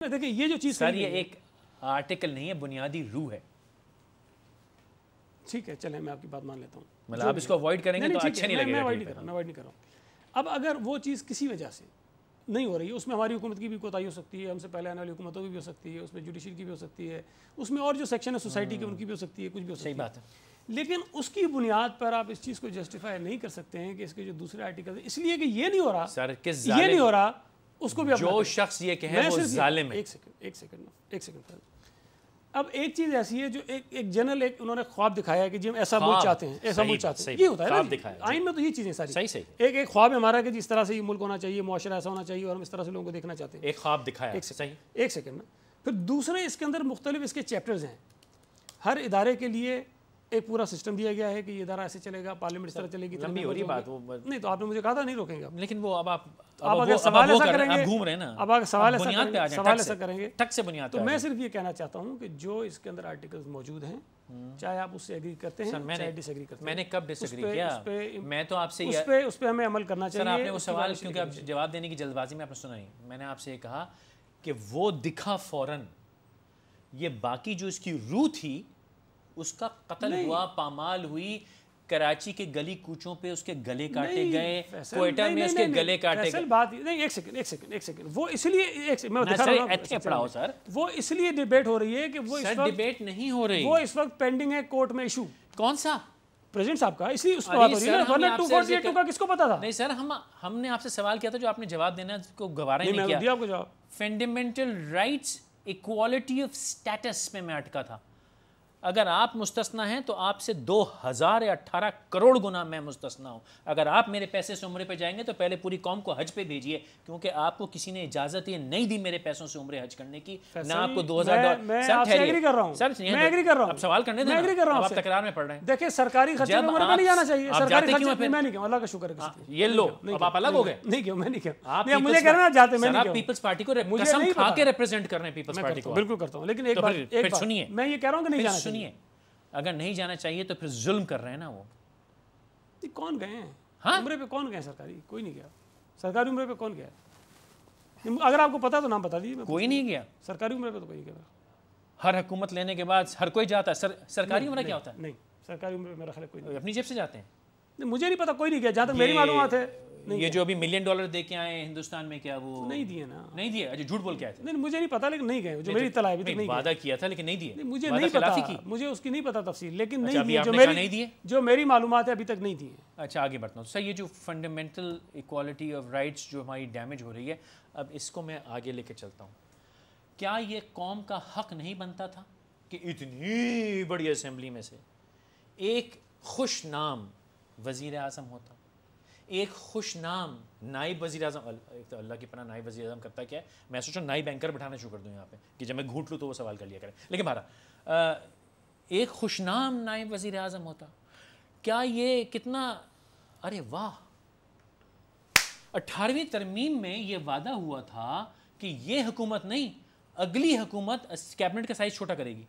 نہیں دیکھیں یہ جو چیز سر یہ ایک آرٹیکل نہیں ہے، بنیادی روح ہے. ٹھیک ہے چلیں میں آپ کی بات مان لیتا ہوں. مطلب آپ اس کو اوائڈ کریں گے تو اچھا نہیں لگے گا. میں اوائڈ نہیں کر رہا ہوں. اب اگر وہ چیز کسی وجہ سے نہیں ہو رہی ہے، اس میں ہماری حکومت کی بھی کوتاہی ہو سکتی ہے، ہم سے پہلے آنے والی حکومتوں کی بھی ہو سکتی ہے، اس میں جوڈیشری کی بھی ہو سکتی ہے، اس میں اور جو سیکشن ہے سوسائٹی کے ان کی بھی ہو سکتی ہے، کچھ بھی ہو سکتی ہے. صحیح بات ہے. لیکن اس کی بنیاد پر آپ اس چیز کو جسٹیفائی نہیں کر سکتے ہیں کہ اس کے جو دوسرے آرٹیکل ہیں، اس لیے کہ یہ نہیں ہو رہا سر یہ نہیں ہو رہا اس کو بھی جو شخص یہ کہے وہ ظالم ہے. ایک سیکنڈ. اب ایک چیز ایسی ہے جو ایک جنرل انہوں نے خواب دکھایا ہے کہ جی ہم ایسا ملک چاہتے ہیں، ایسا ملک چاہتے ہیں. یہ ہوتا ہے نا آئین میں تو یہ چیزیں ساری صحیح ایک خواب ہے ہمارا کہ جس طرح سے یہ ملک ہونا چاہیے، معاشرہ ایسا ہونا چاہیے اور ہم اس طرح سے لوگوں کو دیکھنا چاہتے ہیں. ایک خواب دکھایا. ایک سیکنڈ نا. پھر دوسرے اس کے اندر مختلف اس کے چیپٹرز ہیں. ہر ادارے کے لیے ایک پورا سسٹم دیا گیا ہے کہ یہ ادارہ ایسے چلے گا، پارلیمنٹ اس طرح چلے گی. لمبی ہو رہی بات وہ نہیں تو آپ نے مجھے کہا تھا نہیں روکیں گے آپ. لیکن وہ اب آپ اگر سوال ایسا کریں گے، گھوم رہے ہیں نا، اب اگر سوال بنیاد ایسا کریں گے ٹک سے بنیاد. تو میں صرف یہ کہنا چاہتا ہوں کہ جو اس کے اندر آرٹیکلز موجود ہیں چاہے آپ اس سے ایگری کرتے ہیں چاہے ڈس ایگری کرتے ہیں. میں نے کب ڈس ایگری کیا؟ میں تو آپ سے اس پہ ہمیں عمل کرنا چاہیے. سر آپ نے وہ سوال کیونکہ آپ جواب دینے کی جلد بازی میں آپ نے سنا نہیں، میں نے آپ سے یہ کہا کہ وہ دکھا فوراً، یہ باقی جو اس کی روح تھی اس کا قتل ہوا، پامال ہوئی، کراچی کے گلی کوچوں پہ اس کے گلے کاٹے گئے، کوئٹہ میں اس کے گلے کاٹے گئے. بات نہیں، ایک سیکنڈ وہ اس لیے میں دکھا رہا ہوں پڑھاؤ سر. وہ اس لیے ڈیبیٹ ہو رہی ہے کہ وہ سر ڈیبیٹ نہیں ہو رہی، وہ اس وقت پینڈنگ ہے کورٹ میں ایشو. کون سا؟ پریزیڈنٹ صاحب کا. اس لیے اس کو بات ہو رہی ہے. 248 کا کس کو پتا تھا؟ نہیں سر ہم نے آپ سے سوال کیا تھا جو آپ نے جواب دینا کو گوارا ہی نہیں کیا. دیا آپ کو جواب. Fundamental rights equality of status میں اٹکا تھا. اگر آپ مستثنیٰ ہیں تو آپ سے 2018 کروڑ گنا میں مستثنیٰ ہوں. اگر آپ میرے پیسے سے عمرے پہ جائیں گے تو پہلے پوری قوم کو حج پہ بھیجیے، کیونکہ آپ کو کسی نے اجازت یہ نہیں دی میرے پیسوں سے عمرے حج کرنے کی. نہ آپ کو 2000 میں آپ سے ایگری کر رہا ہوں. میں ایگری کر رہا ہوں. اب سوال کرنے دیں. میں ایگری کر رہا ہوں. آپ تکرار میں پڑھ رہے ہیں. دیکھیں سرکاری خرچے میں عمرے پہ نہیں جانا چاہیے. سرکاری خرچے میں نہیں کیا، اللہ کا شکر ہے. یہ لو اب آپ الگ ہو گئے. نہیں کیوں میں نہیں کیا. آپ مجھے کرنا چاہتے میں نہیں کیا. پیپلز پارٹی کو قسم کھا کے ریپرزینٹ کر رہے ہیں. پیپلز پارٹی کو بالکل کرتا ہوں. لیکن ایک بات سنیے، میں یہ کہہ رہا ہوں کہ نہیں جانا سنیے. اگر نہیں جانا چاہیے تو پھر ظلم کر رہے ہیں نا. وہ کون گئے ہیں عمرے پہ؟ کون گئے سرکاری؟ کوئی نہیں گیا. سرکاری عمرے پہ کون گیا؟ اگر آپ کو پتا تو نام بتا دیجیے. کوئی نہیں گیا سرکاری عمرے پہ. تو کوئی نہیں گیا. ہر حکومت لینے کے بعد ہر کوئی جاتا ہے. سرکاری عمرہ کیا ہوتا ہے؟ نہیں سرکاری عمرے میرا خیال کوئی نہیں. اپنی جیب سے جاتے ہیں؟ مجھے نہیں پتا، کوئی نہیں گیا جہاں تک میری معلومات ہے. یہ جو ابھی $1 ملین دے کے آئے ہیں ہندوستان میں، کیا وہ نہیں دیے نا؟ نہیں دیے. اچھا جھوٹ بول کے آئے تھے. نہیں مجھے نہیں پتا، لیکن نہیں گئے. جو میری اطلاع ہے نہیں وعدہ کیا تھا لیکن نہیں دیے. مجھے نہیں پتا، مجھے اس کی نہیں پتا تفصیل، لیکن نہیں دیے. جو میری معلومات ہے ابھی تک نہیں دیے. اچھا آگے بڑھتا ہوں. سر یہ جو فنڈامنٹل ایکوالٹی آف رائٹس جو ہماری ڈیمیج ہو رہی ہے، اب اس کو میں آگے لے کے چلتا ہوں. کیا یہ قوم کا حق نہیں بنتا تھا کہ اتنی بڑی اسمبلی میں سے ایک خوش نام وزیر اعظم ہوتا، ایک خوش نام نائب وزیر اعظم؟ اللہ کی پناہ نائب وزیر اعظم کرتا کیا ہے؟ میں سوچا نائب اینکر بٹھانا شروع کر دوں یہاں پہ کہ جب میں گھونٹ لوں تو وہ سوال کر لیا کرے. لیکن بہرحال ایک خوش نام نائب وزیر اعظم ہوتا. کیا یہ کتنا، ارے واہ، 18ویں ترمیم میں یہ وعدہ ہوا تھا کہ یہ حکومت نہیں، اگلی حکومت کیبنٹ کا سائز چھوٹا کرے گی.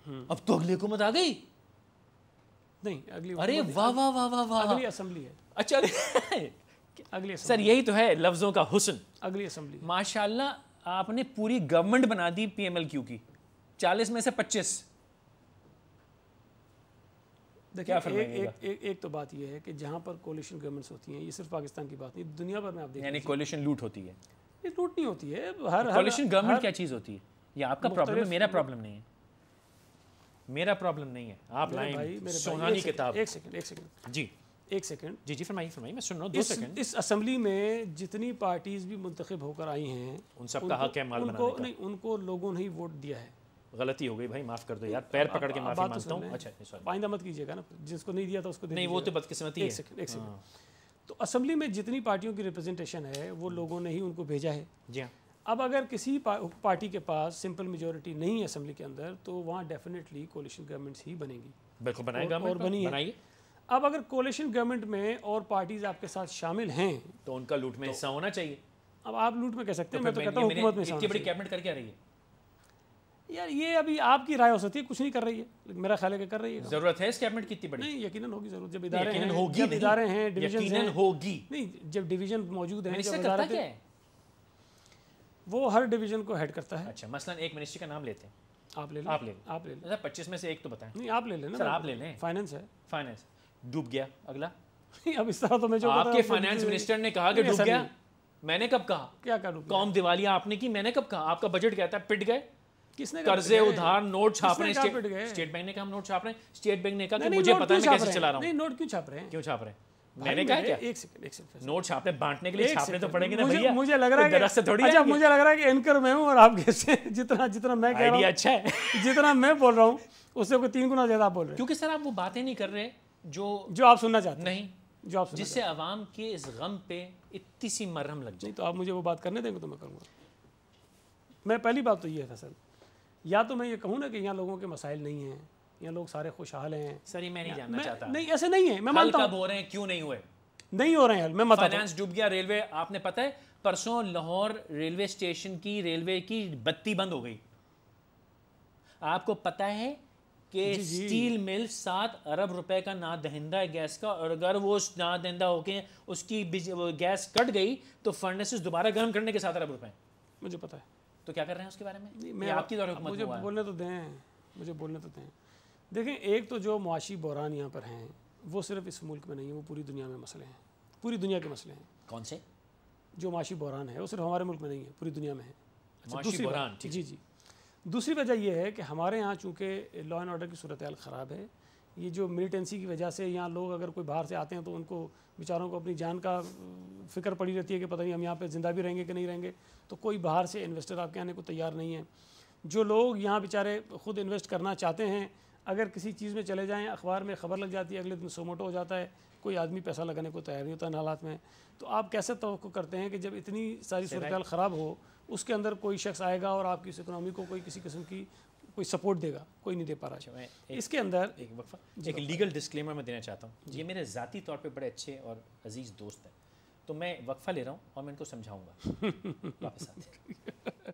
اب تو اگلی حکومت آ گئی. نہیں اگلی، ارے واہ واہ واہ واہ واہ، اگلی اسمبلی ہے. اچھا اگلی سر یہی تو ہے لفظوں کا حسن. اگلی اسمبلی ماشاءاللہ آپ نے پوری گورنمنٹ بنا دی PMLQ کی، 40 میں سے 25. دیکھیں ایک تو بات یہ ہے کہ جہاں پر کولیشن گورنمنٹس ہوتی ہیں، یہ صرف پاکستان کی بات نہیں، دنیا بھر میں آپ دیکھیں یعنی کولیشن لوٹ ہوتی ہے. یہ لوٹ نہیں ہوتی ہے. کولیشن گورنمنٹ کیا چیز ہوتی ہے؟ یہ آپ کا پرابلم ہے، میرا پرابلم نہیں ہے. میرا پرابلم نہیں ہے. آپ لائیں سونانی کتاب. ایک سیکنڈ جی ایک سیکنڈ. جی فرمائیے میں سن رہا ہوں. 2 سیکنڈ. اس اسمبلی میں جتنی پارٹیز بھی منتخب ہو کر آئی ہیں ان سب کا حق ہے مال بنانے کا. نہیں، ان کو لوگوں نے ہی ووٹ دیا ہے. غلطی ہو گئی بھائی، معاف کر دو یار، پیر پکڑ کے معافی مانگتا ہوں. اچھا آئندہ مت کیجیے گا نا، جس کو نہیں دیا تھا اس کو نہیں، وہ تو بدقسمتی ہے. ایک سیکنڈ. تو اسمبلی میں جتنی پارٹیوں کی ریپرزنٹیشن ہے وہ لوگوں نے ہی ان کو بھیجا ہے. جی ہاں. اب اگر کسی پارٹی کے پاس سمپل میجورٹی نہیں ہے اسمبلی کے اندر تو وہاں ڈیفینیٹلی کولیشن گورنمنٹس ہی بنے گی. بالکل بنائے گا اور بنی ہے. اب اگر کولیشن گورنمنٹ میں اور پارٹیز آپ کے ساتھ شامل ہیں تو ان کا لوٹ میں حصہ ہونا چاہیے. اب آپ لوٹ میں کہہ سکتے ہیں، میں تو کہتا ہوں حکومت میں اتنی بڑی کیبنٹ کر کے آ رہی ہے. یار یہ ابھی آپ کی رائے ہو سکتی ہے، کچھ نہیں کر رہی ہے، میرا خیال ہے کہ کر رہی ہے. ضرورت ہے اس کیبنٹ کی اتنی بڑی؟ نہیں یقیناً ہوگی ضرورت. جب ادارے ہیں ڈویژن ہوگی. نہیں، جب ڈویژن موجود ہیں. منسٹر کرتا کیا ہے؟ وہ ہر ڈویژن کو ہیڈ کرتا ہے. اچھا مثلا ایک منسٹری کا نام لیتے ہیں, آپ لے لیں, آپ لے لیں, آپ لے لیں. سر 25 میں سے ایک تو بتائیں. نہیں آپ لے لیں نا سر آپ لے لیں. فائنینس ہے. فائنینس ڈوب گیا, اگلا. اب اس طرح تو میں جو آپ کے فائنانس منسٹر نے کہا کہ ڈوب گیا, میں نے کب کہا؟ کیا کروں قوم دیوالیہ آپ نے کی, میں نے کب کہا؟ آپ کا بجٹ کہتا ہے پٹ گئے, کس نے قرضے ادھار نوٹ چھاپ رہے ہیں, پٹ گئے؟ اسٹیٹ بینک نے کہا ہم نوٹ چھاپ رہے ہیں, اسٹیٹ بینک نے کہا کہ مجھے پتہ ہے میں کیسے چلا رہا ہوں. نہیں نوٹ کیوں چھاپ رہے ہیں؟ کیوں چھاپ رہے ہیں؟ میں نے کہا کیا ایک سیکنڈ نوٹ چھاپنے بانٹنے کے لیے چھاپنے تو پڑیں گے نا بھیا. مجھے لگ رہا ہے درخت سے تھوڑی اچھا مجھے لگ رہا ہے کہ اینکر میں ہوں اور آپ کیسے جتنا میں کہہ رہا آئیڈیا ہوں اچھا ہے, جتنا میں بول رہا ہوں اس سے کوئی 3 گنا زیادہ آپ بول رہے ہیں, کیونکہ سر آپ وہ باتیں نہیں کر رہے جو آپ سننا چاہتے ہیں. نہیں, جو آپ جس سے عوام کے اس غم پہ اتنی سی مرہم لگ جائے. نہیں تو آپ مجھے وہ بات کرنے دیں گے تو میں کروں گا. میں پہلی بات تو یہ ہے فیصل, یا تو میں یہ کہوں نا کہ یہاں لوگوں کے مسائل نہیں ہیں, یہاں لوگ سارے خوشحال ہیں. سر یہ میں نہیں جاننا چاہتا. نہیں ایسے نہیں ہے, میں مانتا ہوں. کب ہو رہے ہیں, کیوں نہیں ہوئے, نہیں ہو رہے ہیں. میں فائنانس ڈوب گیا, ریلوے آپ نے پتہ ہے پرسوں لاہور ریلوے اسٹیشن کی ریلوے کی بتی بند ہو گئی. آپ کو پتہ ہے کہ اسٹیل مل 7 ارب روپے کا نادہندہ ہے گیس کا, اور اگر وہ نادہندہ ہو کے اس کی گیس کٹ گئی تو فرنیسز دوبارہ گرم کرنے کے 7 ارب روپے. مجھے پتہ ہے. تو کیا کر رہے ہیں اس کے بارے میں؟ میں آپ کی دور حکومت مجھے بولنے تو دیں. دیکھیں ایک تو جو معاشی بحران یہاں پر ہیں وہ صرف اس ملک میں نہیں ہے, وہ پوری دنیا میں مسئلے ہیں, پوری دنیا کے مسئلے ہیں. کون سے؟ جو معاشی بحران ہے وہ صرف ہمارے ملک میں نہیں ہے, پوری دنیا میں ہے. معاشی بحران, جی. دوسری وجہ یہ ہے کہ ہمارے یہاں چونکہ لا اینڈ آرڈر کی صورتحال خراب ہے, یہ جو ملیٹنسی کی وجہ سے یہاں لوگ اگر کوئی باہر سے آتے ہیں تو ان کو بیچاروں کو اپنی جان کا فکر پڑی رہتی ہے کہ پتہ نہیں ہم یہاں پہ زندہ بھی رہیں گے کہ نہیں رہیں گے, تو کوئی باہر سے انویسٹر آپ کے آنے کو تیار نہیں ہے. جو لوگ یہاں بیچارے خود انویسٹ کرنا چاہتے ہیں, اگر کسی چیز میں چلے جائیں, اخبار میں خبر لگ جاتی ہے, اگلے دن سوموٹو ہو جاتا ہے, کوئی آدمی پیسہ لگانے کو تیار نہیں ہوتا ان حالات میں. تو آپ کیسے توقع کرتے ہیں کہ جب اتنی ساری صورتحال خراب ہو اس کے اندر کوئی شخص آئے گا اور آپ کی اس اکنامی کو کوئی کسی قسم کی کوئی سپورٹ دے گا؟ کوئی نہیں دے پا رہا ہے. اس کے اندر ایک وقفہ, ایک لیگل ڈسکلیمر میں دینا چاہتا ہوں. یہ میرے ذاتی طور پہ بڑے اچھے اور عزیز دوست ہیں, تو میں وقفہ لے رہا ہوں اور میں ان کو سمجھاؤں گا. واپس آتے ہیں.